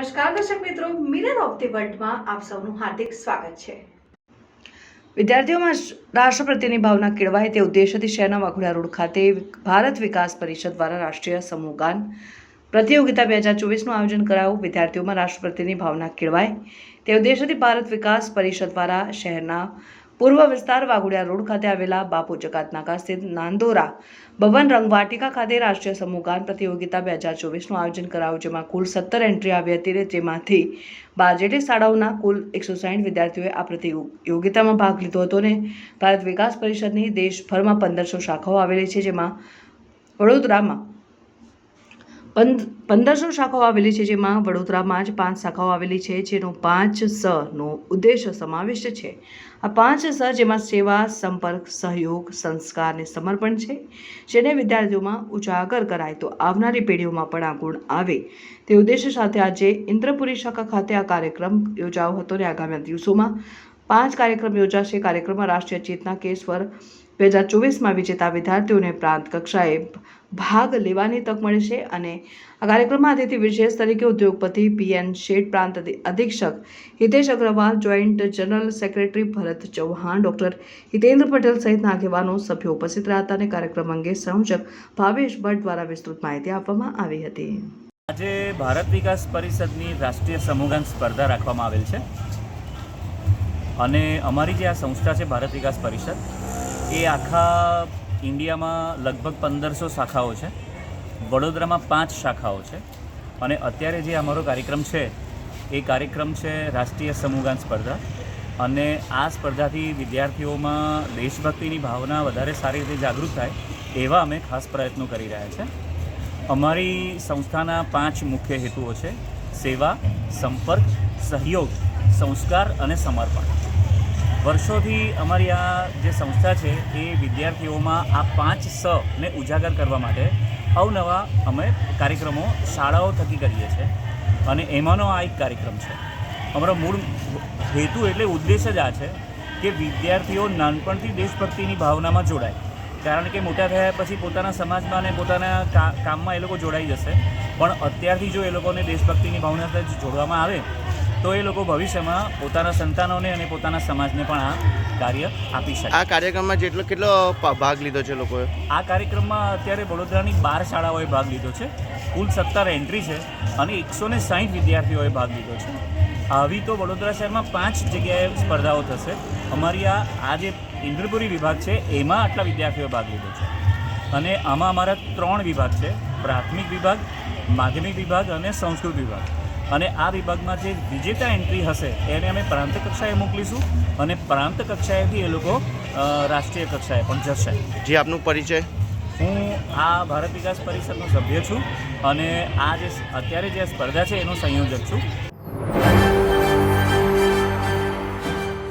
નમસ્કાર દર્શક મિત્રો, મિરર ઓફ ધી વર્લ્ડમાં આપ સૌનું હાર્દિક સ્વાગત છે। વિદ્યાર્થીઓમાં રાષ્ટ્ર પ્રત્યેની ભાવના કેળવાય તે ઉદ્દેશથી શહેરના વાઘોડિયા રોડ ખાતે ભારત વિકાસ પરિષદ દ્વારા રાષ્ટ્રીય સમૂહગાન પ્રતિયોગિતા 2024નું આયોજન કરાયું। વિદ્યાર્થીઓમાં રાષ્ટ્ર પ્રત્યેની ભાવના કેળવાય તે ઉદ્દેશથી ભારત વિકાસ પરિષદ દ્વારા શહેરના પૂર્વ વિસ્તાર વાઘોડિયા રોડ ખાતે આવેલા બાપુ જકાતનાકા સ્થિત નાંદોરા ભવન રંગવાટિકા ખાતે રાષ્ટ્રીય સમૂહગાન પ્રતિયોગિતા 2024નું આયોજન કરાયું, જેમાં કુલ 17 એન્ટ્રી આવી હતી, જેમાંથી 12 જેટલી શાળાઓના કુલ 160 વિદ્યાર્થીઓએ આ પ્રતિયોગિતામાં ભાગ લીધો હતો અને ભારત વિકાસ પરિષદની દેશભરમાં 1500 શાખાઓ આવેલી છે, જેમાં વડોદરામાં 1500 શાખાઓ આવેલી છે, જેમાં વડોદરામાં જ 5 શાખાઓ આવેલી છે, જેનો 5S નો ઉદ્દેશ સમાવિષ્ટ છે। આ 5S જેમાં સેવા, સંપર્ક, સહયોગ, સંસ્કાર અને સમર્પણ છે, જેને વિદ્યાર્થીઓમાં ઉજાગર કરાય તો આવનારી પેઢીઓમાં પણ આ ગુણ આવે તે ઉદ્દેશ સાથે આજે ઇન્દ્રપુરી શાખા ખાતે આ કાર્યક્રમ યોજાયો હતો અને આગામી દિવસોમાં 5 કાર્યક્રમ યોજાશે। કાર્યક્રમમાં રાષ્ટ્રીય ચેતના કેસવર 2024માં વિજેતા વિદ્યાર્થીઓને પ્રાંત કક્ષાએ ભાગ લેવાની તક મળશે અને આ કાર્યક્રમમાં અતિથિ વિશેષ તરીકે ઉદ્યોગપતિ PN શેઠ, પ્રાંત અધિક્ષક Hitesh Agrawal, joint general secretary Bharat Chauhan, doctor Hitendra Patel સહિતના આગેવાનો સભ્યો ઉપસ્થિત રહ્યા હતા અને કાર્યક્રમ અંગે સંયોજક ભાવેશ ભટ્ટ દ્વારા વિસ્તૃત માહિતી આપવામાં આવી હતી। આજે ભારત વિકાસ પરિષદની રાષ્ટ્રીય સમૂહગાન સ્પર્ધા રાખવામાં આવેલ છે અને અમારી જે આ સંસ્થા છે ભારત વિકાસ પરિષદ એ આખા ઇન્ડિયામાં લગભગ 1500 શાખાઓ છે, વડોદરામાં 5 શાખાઓ છે અને અત્યારે જે અમારો કાર્યક્રમ છે એ કાર્યક્રમ છે રાષ્ટ્રીય સમૂહગાન સ્પર્ધા અને આ સ્પર્ધાથી વિદ્યાર્થીઓમાં દેશભક્તિની ભાવના વધારે સારી રીતે જાગૃત થાય એવા અમે ખાસ પ્રયત્નો કરી રહ્યા છે। અમારી સંસ્થાના 5 મુખ્ય હેતુઓ છે: સેવા, સંપર્ક, સહયોગ, સંસ્કાર અને સમર્પણ। વર્ષોથી અમારી આ જે સંસ્થા છે એ વિદ્યાર્થીઓમાં આ 5S ને ઉજાગર કરવા માટે અવનવા અમે કાર્યક્રમો શાળાઓ થકી કરીએ છીએ અને એમાંનો આ એક કાર્યક્રમ છે। અમારો મૂળ હેતુ એટલે ઉદ્દેશ જ આ છે કે વિદ્યાર્થીઓ નાનપણથી દેશભક્તિની ભાવનામાં જોડાય, કારણ કે મોટા થયા પછી પોતાના સમાજમાં અને પોતાના કામમાં એ લોકો જોડાઈ જશે, પણ અત્યારથી જો એ લોકોને દેશભક્તિની ભાવના સાથે જોડવામાં આવે તો એ લોકો ભવિષ્યમાં પોતાના સંતાનોને અને પોતાના સમાજને પણ આ કાર્ય આપી શકે। આ કાર્યક્રમમાં કેટલો ભાગ લીધો છે લોકોએ? આ કાર્યક્રમમાં અત્યારે વડોદરાની 12 શાળાઓએ ભાગ લીધો છે, કુલ 17 એન્ટ્રી છે અને 160 વિદ્યાર્થીઓએ ભાગ લીધો છે। આવી તો વડોદરા શહેરમાં 5 જગ્યાએ સ્પર્ધાઓ થશે। અમારી આ જે ઇન્દ્રપુરી વિભાગ છે એમાં આટલા વિદ્યાર્થીઓએ ભાગ લીધો છે અને આમાં અમારા 3 વિભાગ છે: પ્રાથમિક વિભાગ, માધ્યમિક વિભાગ અને સંસ્કૃત વિભાગ। અને આ વિભાગમાં જે વિજેતા એન્ટ્રી હશે એને અમે પ્રાંત કક્ષાએ મોકલીશું અને પ્રાંત કક્ષાએથી એ લોકો રાષ્ટ્રીય કક્ષાએ પણ જશે। જે આપનો પરિચય? હું આ ભારત વિકાસ પરિષદનો સભ્ય છું અને આ જે અત્યારે જે સ્પર્ધા છે એનો સંયોજક છું।